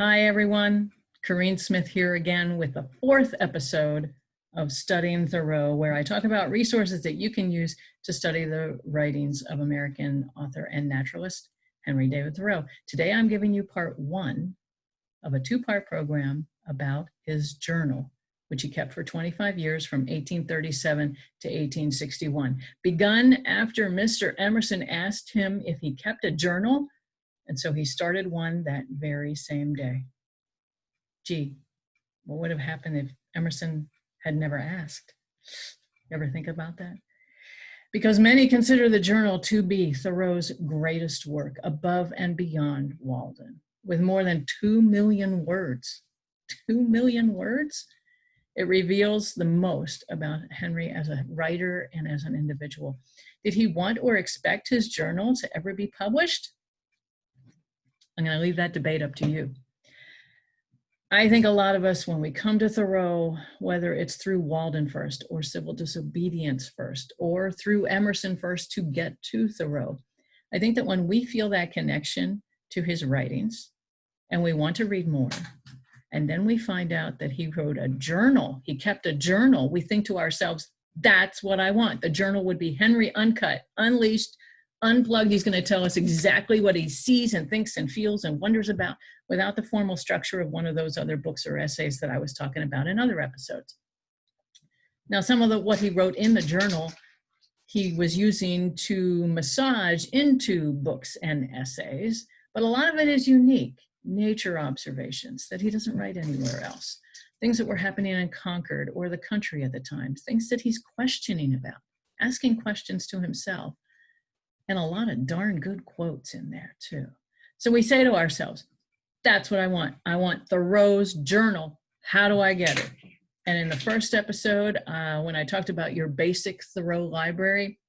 Hi, everyone. Corinne Smith here again with the fourth episode of Studying Thoreau, where I talk about resources that you can use to study the writings of American author and naturalist Henry David Thoreau. Today, I'm giving you part one of a two-part program about his journal, which he kept for 25 years from 1837 to 1861. Begun after Mr. Emerson asked him if he kept a journal, and so he started one that very same day. Gee, what would have happened if Emerson had never asked? You ever think about that? Because many consider the journal to be Thoreau's greatest work, above and beyond Walden. With more than 2 million words, 2 million words, it reveals the most about Henry as a writer and as an individual. Did he want or expect his journal to ever be published? I'm going to leave that debate up to you. I think a lot of us, when we come to Thoreau, whether it's through Walden first or civil disobedience first, or through Emerson first to get to Thoreau, I think that when we feel that connection to his writings and we want to read more, and then we find out that he wrote a journal, he kept a journal, we think to ourselves, that's what I want. The journal would be Henry uncut, unleashed, unplugged. He's going to tell us exactly what he sees and thinks and feels and wonders about without the formal structure of one of those other books or essays that I was talking about in other episodes. Now, some of what he wrote in the journal, he was using to massage into books and essays, but a lot of it is unique, nature observations that he doesn't write anywhere else, things that were happening in Concord or the country at the time, things that he's questioning about, asking questions to himself, and a lot of darn good quotes in there too. So we say to ourselves, that's what I want. I want Thoreau's journal. How do I get it? And in the first episode, when I talked about your basic Thoreau library,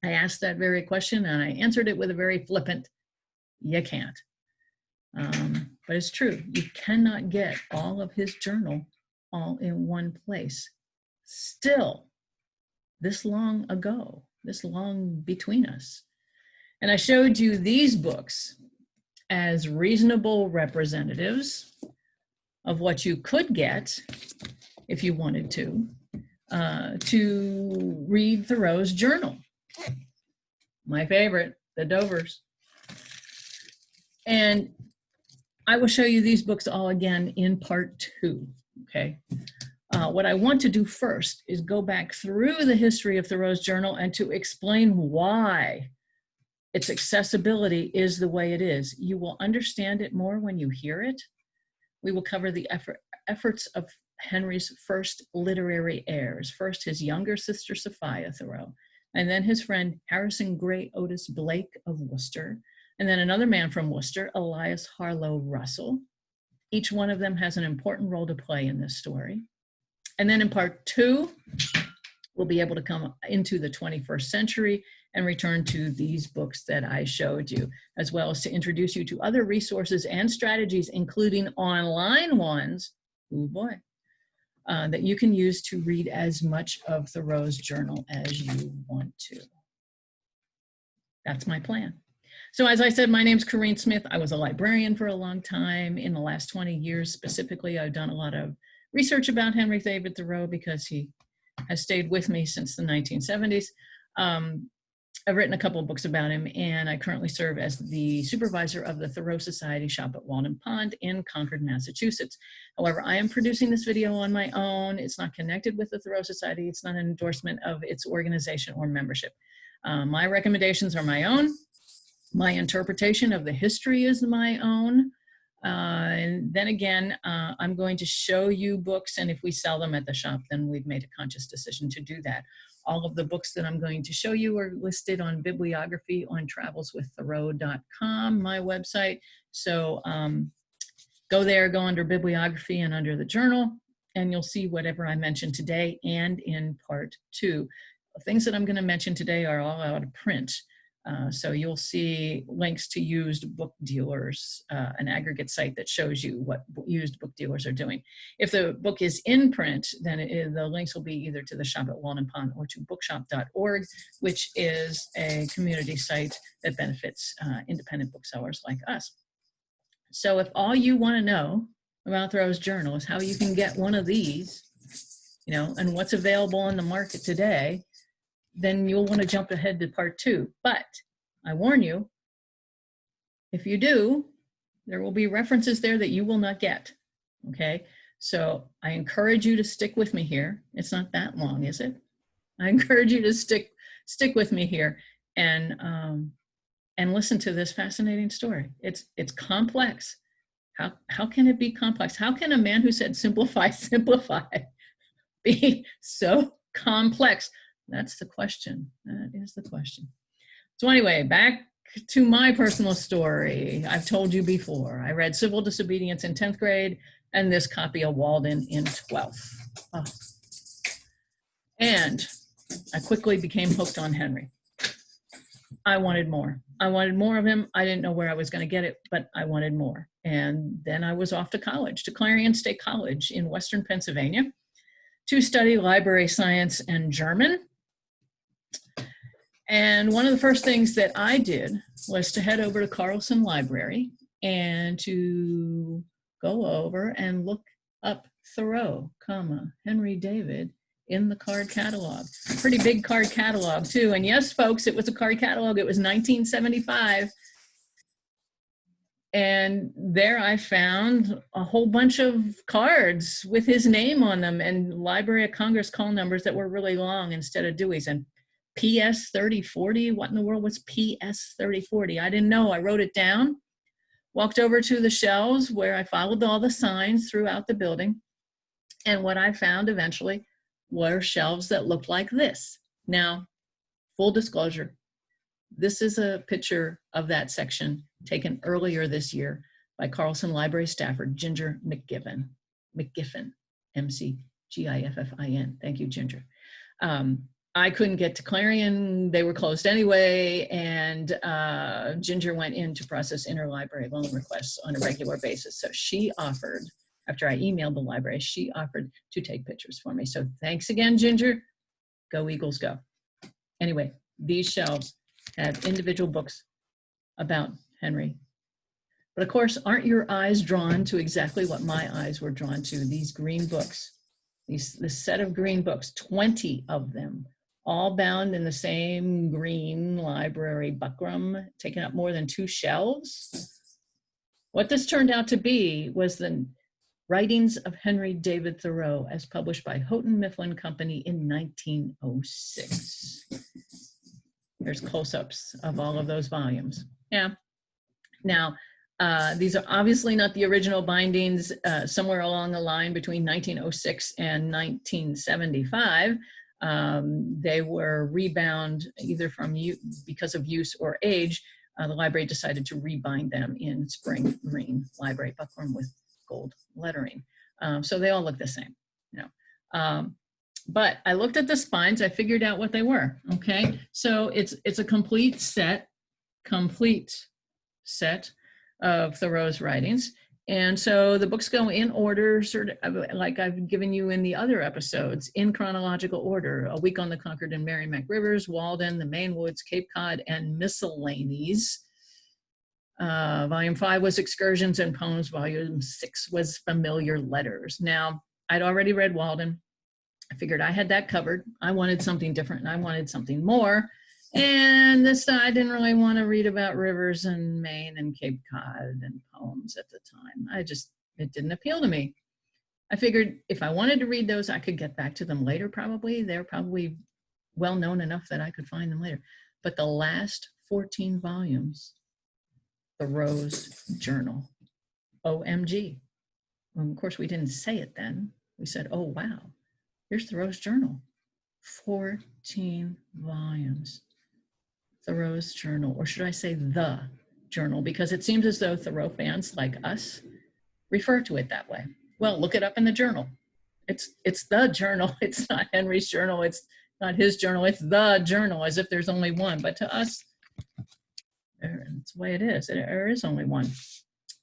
I asked that very question and I answered it with a very flippant, you can't. But it's true, you cannot get all of his journal all in one place. Still, this long ago, this long between us. And I showed you these books as reasonable representatives of what you could get if you wanted to read Thoreau's journal. My favorite, the Dovers. And I will show you these books all again in part two, okay? What I want to do first is go back through the history of Thoreau's journal and to explain why its accessibility is the way it is. You will understand it more when you hear it. We will cover the efforts of Henry's first literary heirs. First, his younger sister, Sophia Thoreau, and then his friend Harrison Gray Otis Blake of Worcester, and then another man from Worcester, Elias Harlow Russell. Each one of them has an important role to play in this story. And then in part two, we'll be able to come into the 21st century and return to these books that I showed you, as well as to introduce you to other resources and strategies, including online ones, oh boy, that you can use to read as much of Thoreau's journal as you want to. That's my plan. So as I said, my name's Corinne Smith. I was a librarian for a long time. In the last 20 years specifically, I've done a lot of research about Henry David Thoreau because he has stayed with me since the 1970s. I've written a couple of books about him, and I currently serve as the supervisor of the Thoreau Society shop at Walden Pond in Concord, Massachusetts. However, I am producing this video on my own. It's not connected with the Thoreau Society. It's not an endorsement of its organization or membership. My recommendations are my own. My interpretation of the history is my own. And then again, I'm going to show you books, and if we sell them at the shop, then we've made a conscious decision to do that. All of the books that I'm going to show you are listed on bibliography on travelswiththoreau.com, my website. So go there, go under bibliography and under the journal, and you'll see whatever I mentioned today and in part two. The things that I'm going to mention today are all out of print. So you'll see links to used book dealers, an aggregate site that shows you what used book dealers are doing. If the book is in print, then the links will be either to the shop at Walden Pond or to bookshop.org, which is a community site that benefits independent booksellers like us. So if all you want to know about Thoreau's journal is how you can get one of these, you know, and what's available on the market today, then you'll want to jump ahead to part 2. But I warn you, if you do, there will be references there that you will not get. Okay, so I encourage you to stick with me here. It's not that long, is it? I encourage you to stick with me here and listen to this fascinating story. It's complex. How can it be complex? How can a man who said simplify be so complex? That's the question. That is the question. So anyway, back to my personal story. I've told you before, I read Civil Disobedience in 10th grade and this copy of Walden in 12th. Oh. And I quickly became hooked on Henry. I wanted more. I wanted more of him. I didn't know where I was going to get it, but I wanted more. And then I was off to college, to Clarion State College in Western Pennsylvania, to study library science and German. And one of the first things that I did was to head over to Carlson Library and to go over and look up Thoreau, Henry David in the card catalog. Pretty big card catalog too. And yes, folks, it was a card catalog. It was 1975. And there I found a whole bunch of cards with his name on them and Library of Congress call numbers that were really long instead of Dewey's. And PS 3040, what in the world was PS 3040? I didn't know. I wrote it down, walked over to the shelves where I followed all the signs throughout the building. And what I found eventually were shelves that looked like this. Now, full disclosure, this is a picture of that section taken earlier this year by Carlson Library staffer Ginger McGiffin, M-C-G-I-F-F-I-N. Thank you, Ginger. I couldn't get to Clarion. They were closed anyway, and Ginger went in to process interlibrary loan requests on a regular basis. So she offered, after I emailed the library, she offered to take pictures for me. So thanks again, Ginger. Go Eagles, go. Anyway, these shelves had individual books about Henry. But of course, aren't your eyes drawn to exactly what my eyes were drawn to? These green books, this set of green books, 20 of them, all bound in the same green library buckram, taking up more than 2 shelves. What this turned out to be was the Writings of Henry David Thoreau as published by Houghton Mifflin Company in 1906. There's close-ups of all of those volumes. Yeah. Now, these are obviously not the original bindings. Somewhere along the line between 1906 and 1975, they were rebound either from because of use or age. The library decided to rebind them in spring green library buckram with gold lettering. So they all look the same, you know. But I looked at the spines, I figured out what they were, okay? So it's a complete set of Thoreau's writings. And so the books go in order, sort of like I've given you in the other episodes, in chronological order: A Week on the Concord and Merrimack Rivers, Walden, the Maine Woods, Cape Cod, and Miscellanies. Volume 5 was Excursions and Poems. Volume 6 was Familiar Letters. Now, I'd already read Walden. I figured I had that covered. I wanted something different and I wanted something more. And this, I didn't really want to read about rivers and Maine and Cape Cod and poems at the time. It didn't appeal to me. I figured if I wanted to read those, I could get back to them later probably. They're probably well known enough that I could find them later. But the last 14 volumes, Thoreau's journal, OMG. Well, of course, we didn't say it then. We said, oh, wow, here's Thoreau's journal. 14 volumes. Thoreau's journal, or should I say the journal, because it seems as though Thoreau fans like us refer to it that way. Well, look it up in the journal. It's the journal. It's not Henry's journal. It's not his journal. It's the journal, as if there's only one. But to us, it's the way it is. There is only one.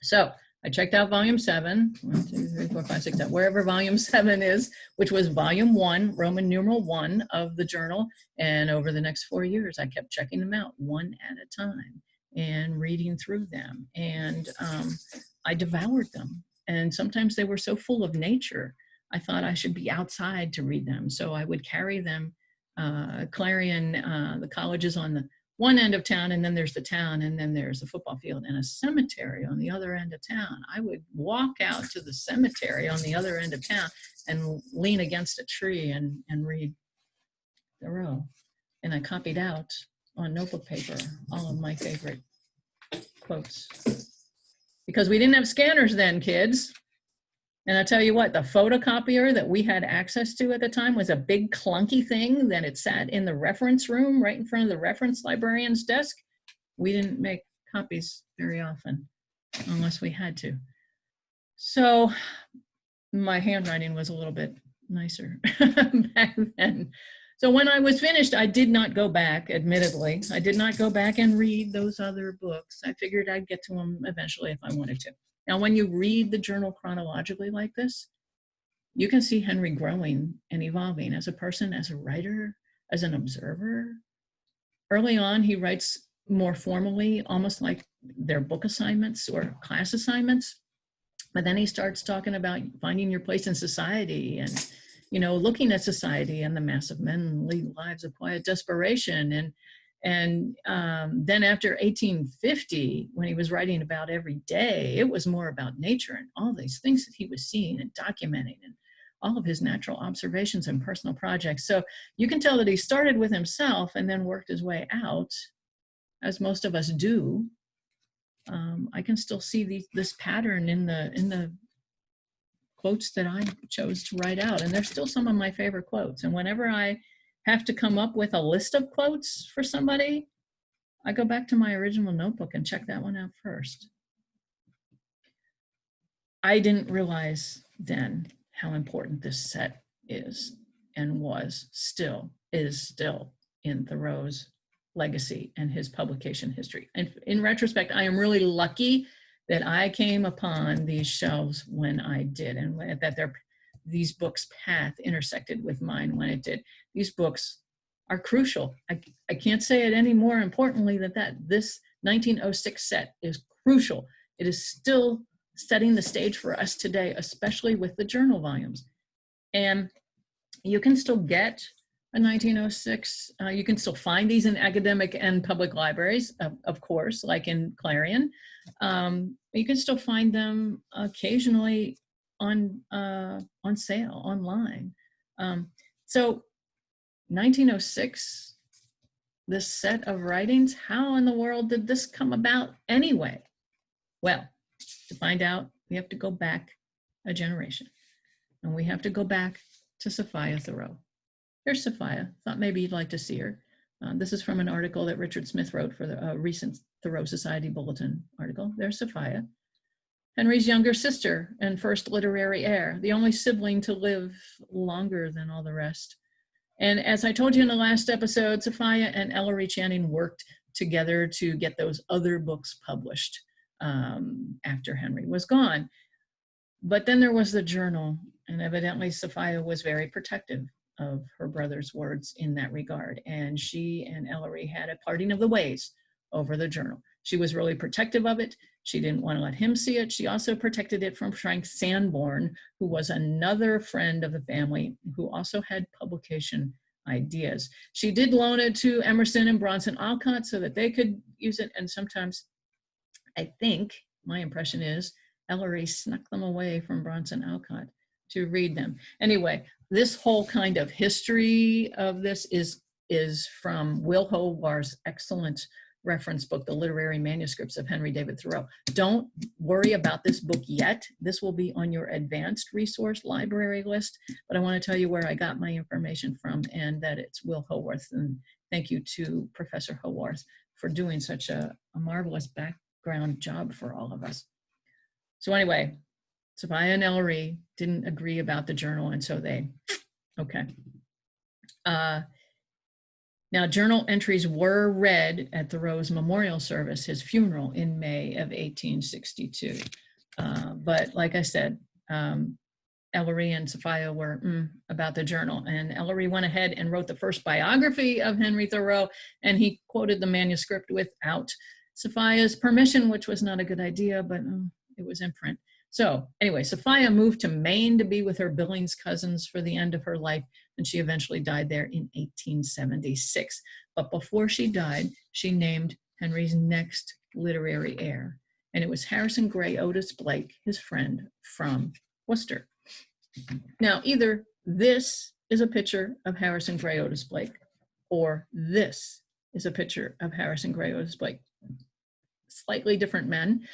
So I checked out volume 7, 1, 2, 3, 4, 5, 6, 7, wherever volume 7 is, which was volume 1, Roman numeral 1 of the journal. And over the next 4 years, I kept checking them out one at a time and reading through them. And I I devoured them. And sometimes they were so full of nature, I thought I should be outside to read them. So I would carry them. Clarion, the college is on the one end of town, and then there's the town, and then there's a football field and a cemetery on the other end of town. I would walk out to the cemetery on the other end of town and lean against a tree and read Thoreau. And I copied out on notebook paper all of my favorite quotes. Because we didn't have scanners then, kids. And I tell you what, the photocopier that we had access to at the time was a big clunky thing that it sat in the reference room right in front of the reference librarian's desk. We didn't make copies very often unless we had to. So my handwriting was a little bit nicer back then. So when I was finished, I did not go back, admittedly. I did not go back and read those other books. I figured I'd get to them eventually if I wanted to. Now, when you read the journal chronologically like this, you can see Henry growing and evolving as a person, as a writer, as an observer. Early on, he writes more formally, almost like their book assignments or class assignments. But then he starts talking about finding your place in society and, you know, looking at society and the mass of men lead lives of quiet desperation. And then after 1850, when he was writing about every day, it was more about nature and all these things that he was seeing and documenting and all of his natural observations and personal projects. So you can tell that he started with himself and then worked his way out, as most of us do. I can still see this pattern in the quotes that I chose to write out. And they're still some of my favorite quotes. And whenever I have to come up with a list of quotes for somebody, I go back to my original notebook and check that one out first. I didn't realize then how important this set is and is still in Thoreau's legacy and his publication history. And in retrospect, I am really lucky that I came upon these shelves when I did, and that these books' path intersected with mine when it did. These books are crucial. I can't say it any more importantly than that. This 1906 set is crucial. It is still setting the stage for us today, especially with the journal volumes. And you can still get a 1906, you can still find these in academic and public libraries, of course, like in Clarion. You can still find them occasionally on sale online. So 1906, this set of writings, how in the world did this come about anyway? Well, to find out, we have to go back a generation, and we have to go back to Sophia Thoreau. There's Sophia. Thought maybe you'd like to see her. This is from an article that Richard Smith wrote for the recent Thoreau Society Bulletin article. There's Sophia, Henry's younger sister and first literary heir, the only sibling to live longer than all the rest. And as I told you in the last episode, Sophia and Ellery Channing worked together to get those other books published after Henry was gone. But then there was the journal, and evidently Sophia was very protective of her brother's words in that regard. And she and Ellery had a parting of the ways over the journal. She was really protective of it. She didn't want to let him see it. She also protected it from Frank Sanborn, who was another friend of the family who also had publication ideas. She did loan it to Emerson and Bronson Alcott so that they could use it. And sometimes, I think, my impression is, Ellery snuck them away from Bronson Alcott to read them. Anyway, this whole kind of history of this is from Will Howarth's excellent reference book, The Literary Manuscripts of Henry David Thoreau. Don't worry about this book yet. This will be on your advanced resource library list, but I want to tell you where I got my information from, and that it's Will Howarth. And thank you to Professor Howarth for doing such a marvelous background job for all of us. So anyway, Sophia and Ellery didn't agree about the journal, and so okay. Now, journal entries were read at Thoreau's memorial service, his funeral in May of 1862. But like I said, Ellery and Sophia were about the journal, and Ellery went ahead and wrote the first biography of Henry Thoreau, and he quoted the manuscript without Sophia's permission, which was not a good idea, but It was in print. So anyway, Sophia moved to Maine to be with her Billings cousins for the end of her life, and she eventually died there in 1876. But before she died, she named Henry's next literary heir, and it was Harrison Gray Otis Blake, his friend from Worcester. Now, either this is a picture of Harrison Gray Otis Blake, or this is a picture of Harrison Gray Otis Blake. Slightly different men.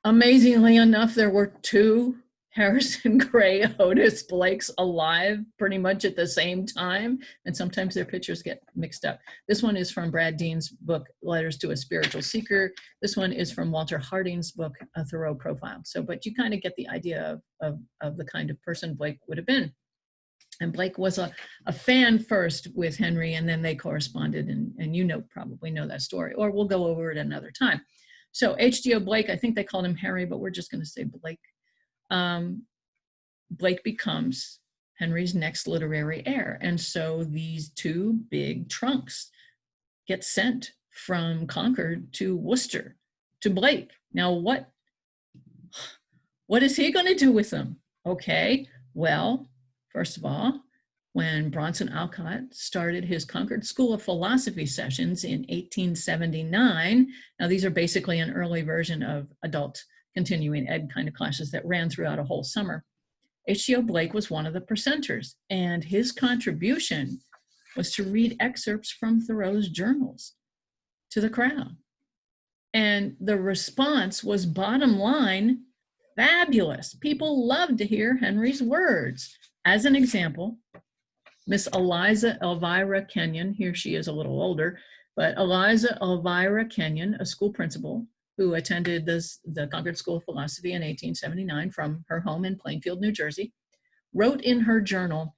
Amazingly enough, there were two Harrison Gray Otis Blakes alive pretty much at the same time, and sometimes their pictures get mixed up. This one is from Brad Dean's book, Letters to a Spiritual Seeker. This one is from Walter Harding's book, A Thoreau Profile. So, but you kind of get the idea of the kind of person Blake would have been. And Blake was a fan first with Henry, and then they corresponded, and you probably know that story, or we'll go over it another time. So H.G.O. Blake, I think they called him Harry, but we're just going to say Blake. Blake becomes Henry's next literary heir. And so these two big trunks get sent from Concord to Worcester to Blake. Now, what is he going to do with them? Okay, well, first of all, when Bronson Alcott started his Concord School of Philosophy sessions in 1879, now these are basically an early version of adult continuing ed kind of classes that ran throughout a whole summer. H.G.O. Blake was one of the presenters, and his contribution was to read excerpts from Thoreau's journals to the crowd. And the response was, bottom line, fabulous. People loved to hear Henry's words. As an example, Miss Eliza Elvira Kenyon, here she is a little older, but Eliza Elvira Kenyon, a school principal who attended the Concord School of Philosophy in 1879 from her home in Plainfield, New Jersey, wrote in her journal,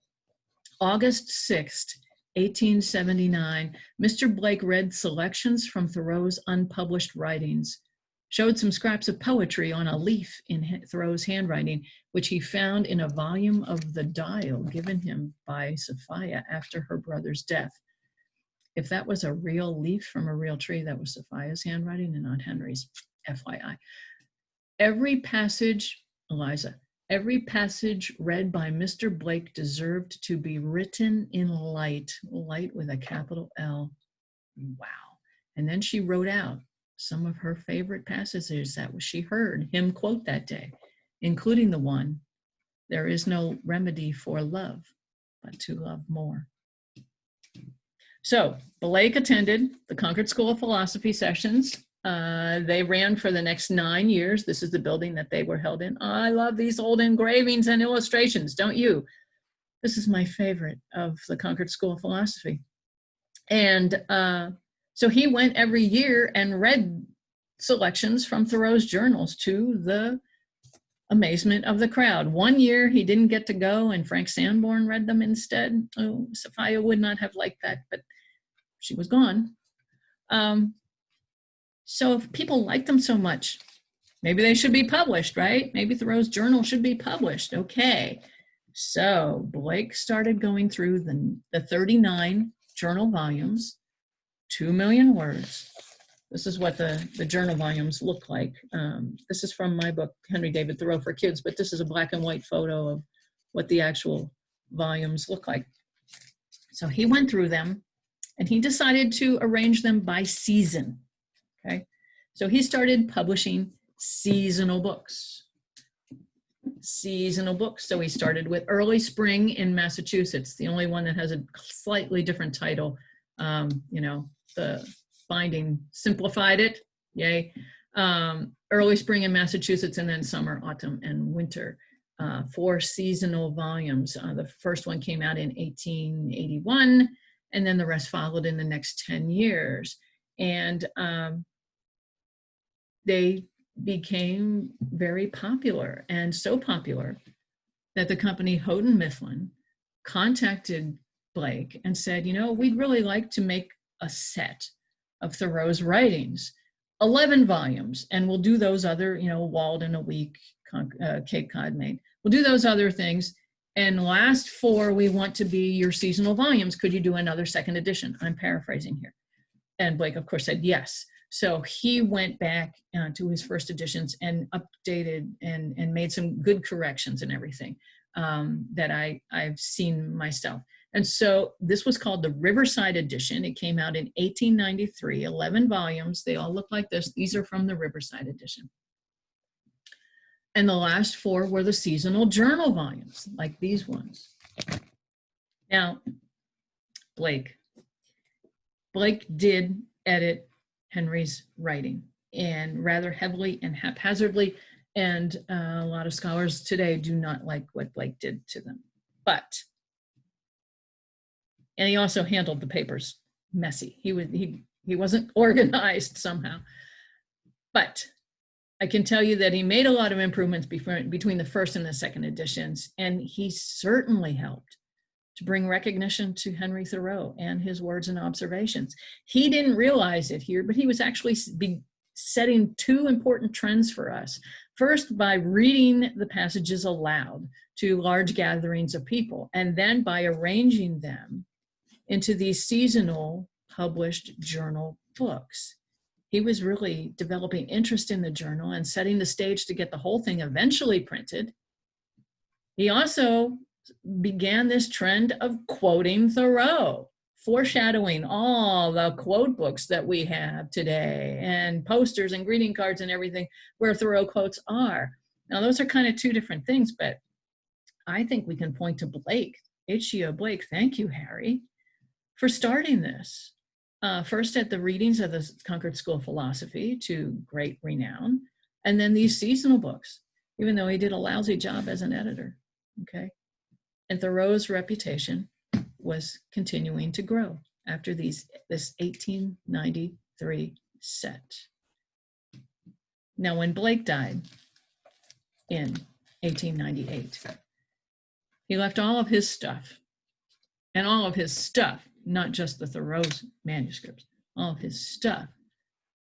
August 6th, 1879, Mr. Blake read selections from Thoreau's unpublished writings, showed some scraps of poetry on a leaf in Thoreau's handwriting, which he found in a volume of The Dial given him by Sophia after her brother's death. If that was a real leaf from a real tree, that was Sophia's handwriting and not Henry's, FYI. Every passage, Eliza, every passage read by Mr. Blake deserved to be written in light with a capital L. Wow. And then she wrote out some of her favorite passages that she heard him quote that day, including the one, there is no remedy for love, but to love more. So Blake attended the Concord School of Philosophy sessions. They ran for the next 9 years. This is the building that they were held in. I love these old engravings and illustrations, don't you? This is my favorite of the Concord School of Philosophy. And so he went every year and read selections from Thoreau's journals to the amazement of the crowd. One year he didn't get to go and Frank Sanborn read them instead. Oh, Sophia would not have liked that, but she was gone. So if people like them so much, maybe they should be published, right? Maybe Thoreau's journal should be published. Okay, so Blake started going through the 39 journal volumes, 2 million words. This is what the journal volumes look like. This is from my book, Henry David Thoreau for Kids, but this is a black and white photo of what the actual volumes look like. So he went through them and he decided to arrange them by season, okay? So he started publishing seasonal books. Seasonal books. So he started with Early Spring in Massachusetts, the only one that has a slightly different title. The binding simplified it, yay. Early Spring in Massachusetts, and then Summer, Autumn, and Winter. 4 seasonal volumes. The first one came out in 1881, and then the rest followed in the next 10 years. And they became very popular, and so popular that the company Houghton Mifflin contacted Blake and said, we'd really like to make a set of Thoreau's writings, 11 volumes, and we'll do those other, Walden a Week, Cape Cod, Maine. We'll do those other things. And last 4, we want to be your seasonal volumes. Could you do another second edition? I'm paraphrasing here. And Blake, of course, said yes. So he went back to his first editions and updated and made some good corrections and everything that I've seen myself. And so this was called the Riverside edition. It came out in 1893, 11 volumes. They all look like this. These are from the Riverside edition. And the last 4 were the seasonal journal volumes, like these ones. Now, Blake did edit Henry's writing, and rather heavily and haphazardly, and a lot of scholars today do not like what Blake did to them. And he also handled the papers messy. He wasn't organized somehow. But I can tell you that he made a lot of improvements between the first and the second editions, and he certainly helped to bring recognition to Henry Thoreau and his words and observations. He didn't realize it here, but he was actually setting 2 important trends for us. First, by reading the passages aloud to large gatherings of people, and then by arranging them into these seasonal published journal books. He was really developing interest in the journal and setting the stage to get the whole thing eventually printed. He also began this trend of quoting Thoreau, foreshadowing all the quote books that we have today and posters and greeting cards and everything where Thoreau quotes are. Now, those are kind of 2 different things, but I think we can point to Blake, H.G.O. Blake. Thank you, Harry, for starting this. First at the readings of the Concord School of Philosophy to great renown, and then these seasonal books, even though he did a lousy job as an editor, okay? And Thoreau's reputation was continuing to grow after this 1893 set. Now, when Blake died in 1898, he left all of his stuff, and all of his stuff, not just the Thoreau's manuscripts, all of his stuff,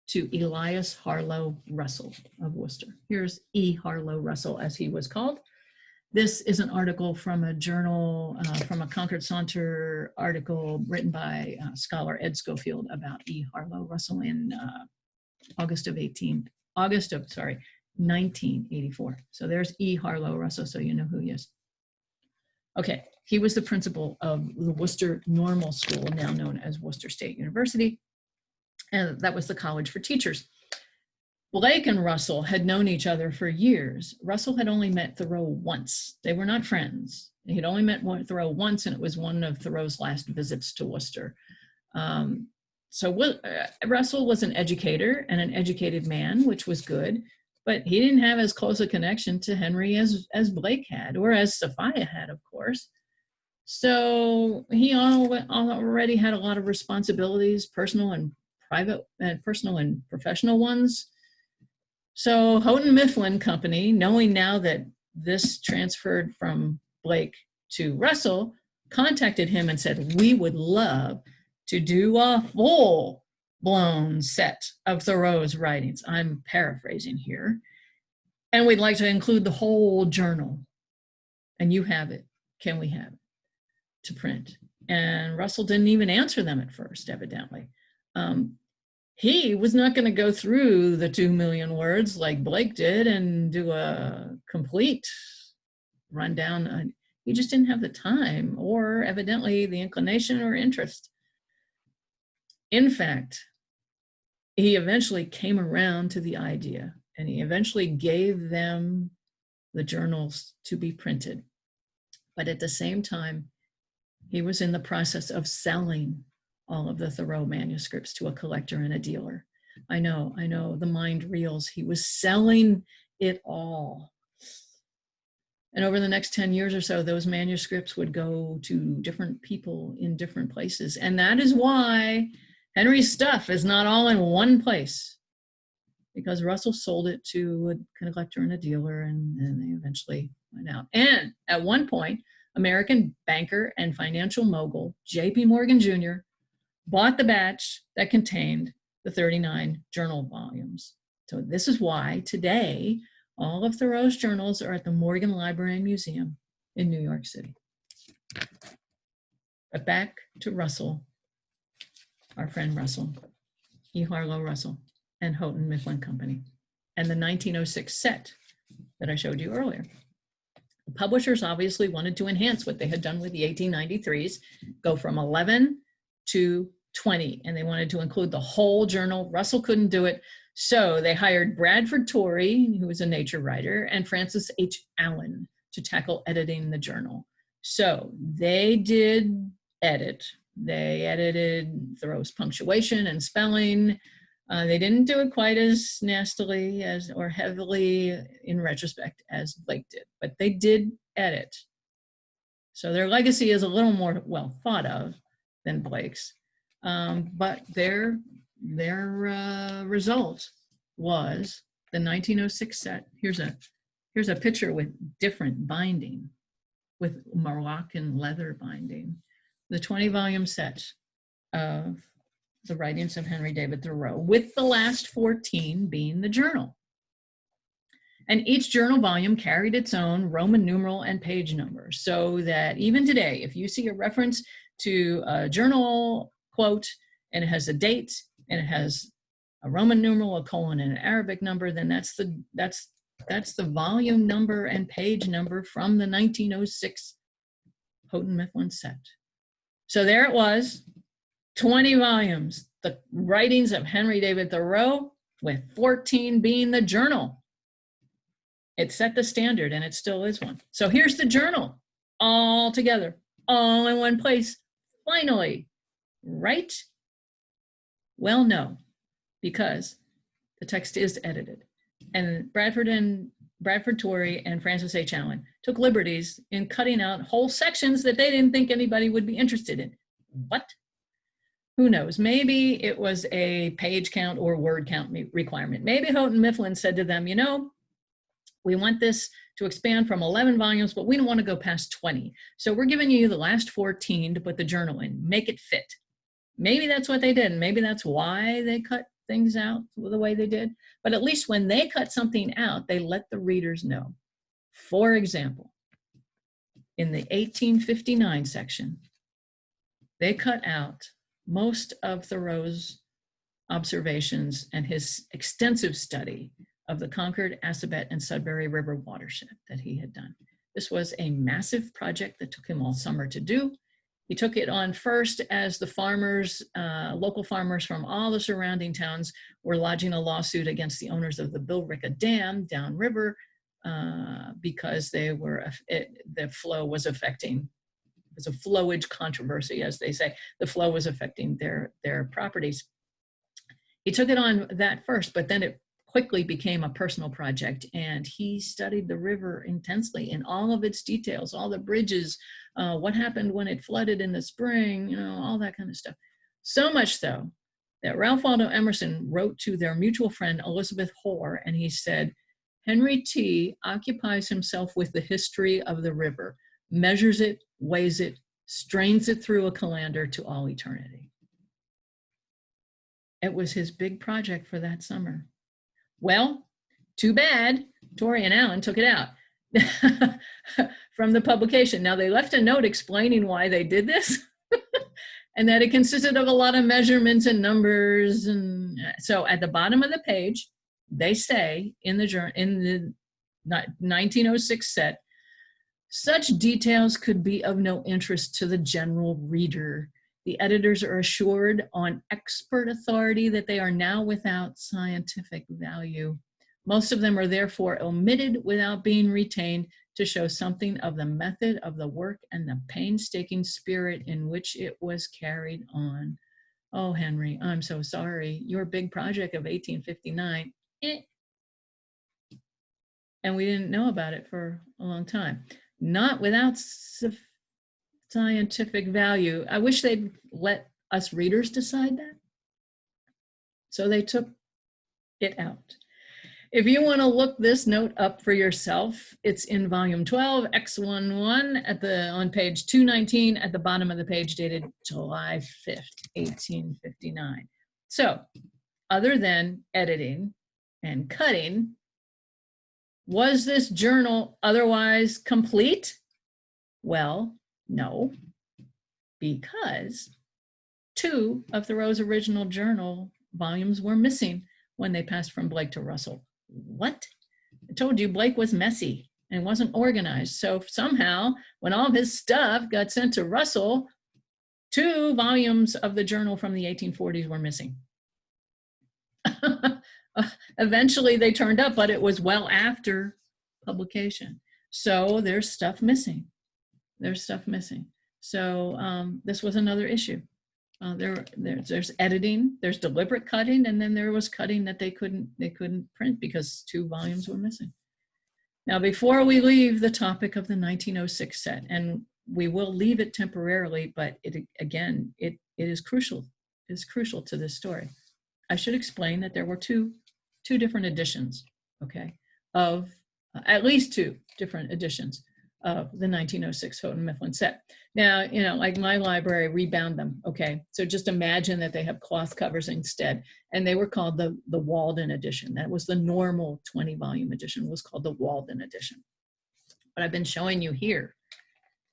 to Elias Harlow Russell of Worcester. Here's E. Harlow Russell, as he was called. This is an article from a journal, from a Concord Saunter article written by scholar Ed Schofield about E. Harlow Russell in August of 1984. So there's E. Harlow Russell, so you know who he is. Okay, he was the principal of the Worcester Normal School, now known as Worcester State University, and that was the college for teachers. Blake and Russell had known each other for years. Russell had only met Thoreau once. They were not friends. He'd only met Thoreau once, and it was one of Thoreau's last visits to Worcester. Russell was an educator and an educated man, which was good, but he didn't have as close a connection to Henry as Blake had, or as Sophia had, of course. So he already had a lot of responsibilities, personal and private, and personal and professional ones. So Houghton Mifflin Company, knowing now that this transferred from Blake to Russell, contacted him and said, we would love to do a full-blown set of Thoreau's writings. I'm paraphrasing here. And we'd like to include the whole journal. And you have it. Can we have it to print? And Russell didn't even answer them at first, evidently. He was not going to go through the 2 million words like Blake did and do a complete rundown. He just didn't have the time, or evidently the inclination or interest. In fact, he eventually came around to the idea, and he eventually gave them the journals to be printed. But at the same time, he was in the process of selling all of the Thoreau manuscripts to a collector and a dealer. I know, the mind reels. He was selling it all. And over the next 10 years or so, those manuscripts would go to different people in different places. And that is why Henry's stuff is not all in one place, because Russell sold it to a collector and a dealer, and they eventually went out. And at one point, American banker and financial mogul J.P. Morgan Jr. bought the batch that contained the 39 journal volumes. So this is why today, all of Thoreau's journals are at the Morgan Library and Museum in New York City. But back to Russell, our friend Russell, E. Harlow Russell. and Houghton Mifflin Company, and the 1906 set that I showed you earlier. The publishers obviously wanted to enhance what they had done with the 1893s, go from 11 to 20, and they wanted to include the whole journal. Russell couldn't do it, so they hired Bradford Torrey, who was a nature writer, and Francis H. Allen to tackle editing the journal. So they did edit. They edited Thoreau's punctuation and spelling. They didn't do it quite as nastily as or heavily in retrospect as Blake did, but they did edit. So their legacy is a little more well thought of than Blake's, but their result was the 1906 set. Here's a picture with different binding, with Moroccan leather binding, the 20-volume set of the writings of Henry David Thoreau, with the last 14 being the journal. And each journal volume carried its own Roman numeral and page number, so that even today, if you see a reference to a journal quote and it has a date and it has a Roman numeral, a colon, and an Arabic number, then that's the volume number and page number from the 1906 Houghton Mifflin set. So there it was, 20 volumes, the writings of Henry David Thoreau, with 14 being the journal. It set the standard, and it still is one. So here's the journal, all together, all in one place, finally, right? Well, no, because the text is edited. And Bradford Torrey and Francis H. Allen took liberties in cutting out whole sections that they didn't think anybody would be interested in. What? Who knows? Maybe it was a page count or word count requirement. Maybe Houghton Mifflin said to them, you know, we want this to expand from 11 volumes, but we don't want to go past 20. So we're giving you the last 14 to put the journal in, make it fit. Maybe that's what they did. And maybe that's why they cut things out the way they did. But at least when they cut something out, they let the readers know. For example, in the 1859 section, they cut out most of Thoreau's observations and his extensive study of the Concord, Assabet, and Sudbury River watershed that he had done. This was a massive project that took him all summer to do. He took it on first as the farmers, local farmers from all the surrounding towns were lodging a lawsuit against the owners of the Billerica Dam downriver because the flow was affecting, it was a flowage controversy, as they say. The flow was affecting their properties. He took it on that first, but then it quickly became a personal project, and he studied the river intensely in all of its details, all the bridges, what happened when it flooded in the spring, you know, all that kind of stuff. So much so that Ralph Waldo Emerson wrote to their mutual friend Elizabeth Hoare, and he said, Henry T. occupies himself with the history of the river, measures it, weighs it, strains it through a colander to all eternity. It was his big project for that summer. Well, too bad, Torrey and Allen took it out from the publication. Now, they left a note explaining why they did this and that it consisted of a lot of measurements and numbers. And so at the bottom of the page, they say in the 1906 set, such details could be of no interest to the general reader. The editors are assured on expert authority that they are now without scientific value. Most of them are therefore omitted without being retained to show something of the method of the work and the painstaking spirit in which it was carried on. Oh, Henry, I'm so sorry. Your big project of 1859, and we didn't know about it for a long time. Not without scientific value. I wish they'd let us readers decide that. So they took it out. If you want to look this note up for yourself, it's in volume 12, X11 on page 219 at the bottom of the page, dated July 5th, 1859. So other than editing and cutting, was this journal otherwise complete? Well, no, because 2 of Thoreau's original journal volumes were missing. when they passed from Blake to Russell. What? I told you Blake was messy and wasn't organized. So somehow, when all of his stuff got sent to Russell, 2 volumes of the journal from the 1840s were missing. Eventually they turned up, but it was well after publication. So there's stuff missing. There's stuff missing. So this was another issue. There's editing, there's deliberate cutting, and then there was cutting that they couldn't print because 2 volumes were missing. Now, before we leave the topic of the 1906 set, and we will leave it temporarily, but it is crucial. It is crucial to this story. I should explain that there were two different editions, okay, of at least 2 different editions of the 1906 Houghton Mifflin set. Now, you know, like my library rebound them, okay? So just imagine that they have cloth covers instead, and they were called the Walden edition. That was the normal 20-volume edition, was called the Walden edition. What I've been showing you here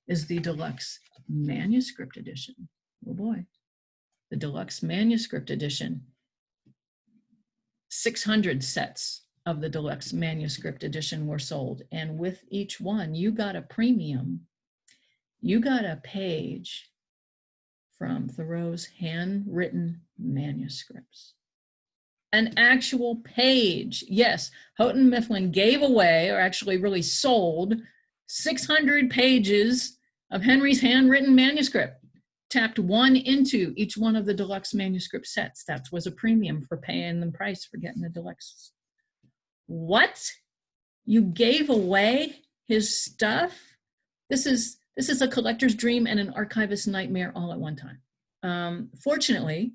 is the deluxe manuscript edition. Oh boy, the deluxe manuscript edition. 600 sets of the deluxe manuscript edition were sold, and with each one you got a premium. You got a page from Thoreau's handwritten manuscripts, an actual page. Yes, Houghton Mifflin gave away, or actually really sold, 600 pages of Henry's handwritten manuscript, tapped 1 into each one of the deluxe manuscript sets. That was a premium for paying the price for getting the deluxe. What? You gave away his stuff? This is a collector's dream and an archivist's nightmare all at one time. Fortunately,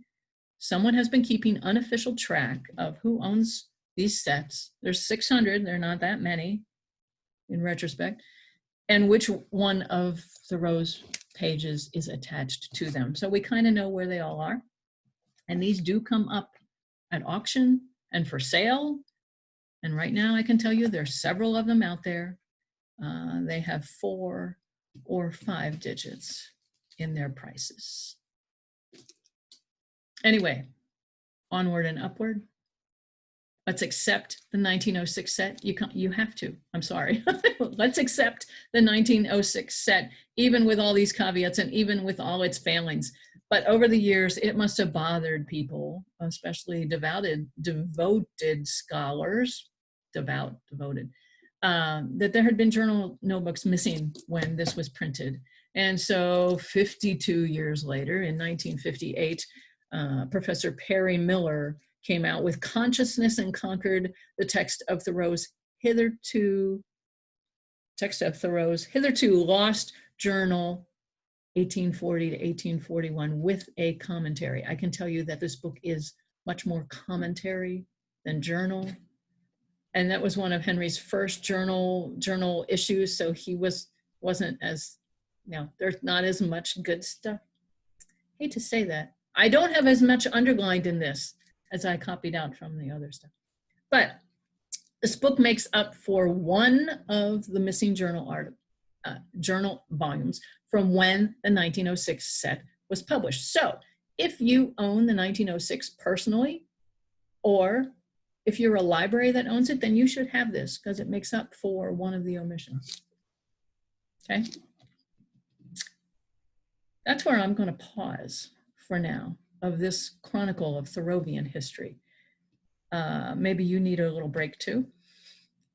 someone has been keeping unofficial track of who owns these sets. There's 600, they're not that many in retrospect, and which one of Thoreau's pages is attached to them. So we kind of know where they all are. And these do come up at auction and for sale. And right now I can tell you there's several of them out there. They have 4 or 5 digits in their prices. Anyway, onward and upward. Let's accept the 1906 set. You have to, I'm sorry. Let's accept the 1906 set, even with all these caveats and even with all its failings. But over the years, it must have bothered people, especially devoted scholars, devoted, that there had been journal notebooks missing when this was printed. And so 52 years later, in 1958, Professor Perry Miller came out with Consciousness and Conquered, the text of Thoreau's hitherto lost journal, 1840 to 1841, with a commentary. I can tell you that this book is much more commentary than journal. And that was one of Henry's first journal issues, so he wasn't as, there's not as much good stuff. I hate to say that. I don't have as much underlined in this as I copied out from the other stuff. But this book makes up for one of the missing journal volumes from when the 1906 set was published. So if you own the 1906 personally, or if you're a library that owns it, then you should have this because it makes up for one of the omissions. Okay? That's where I'm going to pause for now of this chronicle of Thoreauvian history. Maybe you need a little break too.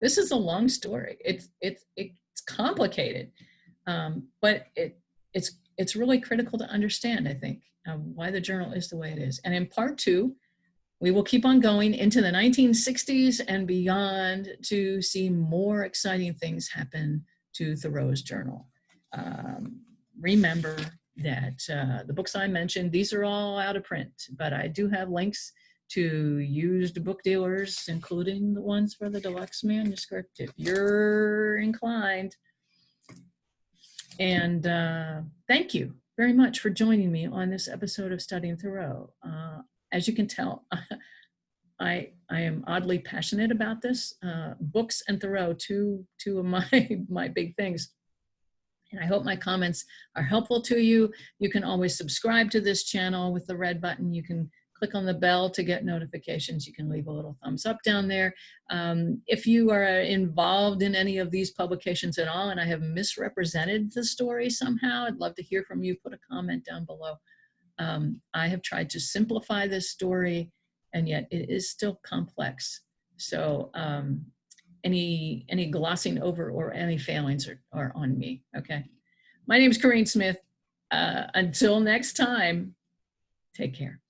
This is a long story. It's complicated, but it's really critical to understand, I think, why the journal is the way it is. And in part 2, we will keep on going into the 1960s and beyond to see more exciting things happen to Thoreau's journal. Remember that the books I mentioned, these are all out of print, but I do have links to used book dealers, including the ones for the deluxe manuscript, if you're inclined. And thank you very much for joining me on this episode of Studying Thoreau. As you can tell, I am oddly passionate about this. Books and Thoreau, two of my big things. And I hope my comments are helpful to you. You can always subscribe to this channel with the red button. You can click on the bell to get notifications. You can leave a little thumbs up down there. If you are involved in any of these publications at all and I have misrepresented the story somehow, I'd love to hear from you. Put a comment down below. I have tried to simplify this story, and yet it is still complex. So any glossing over or any failings are on me, okay? My name is Corinne Smith. Until next time, take care.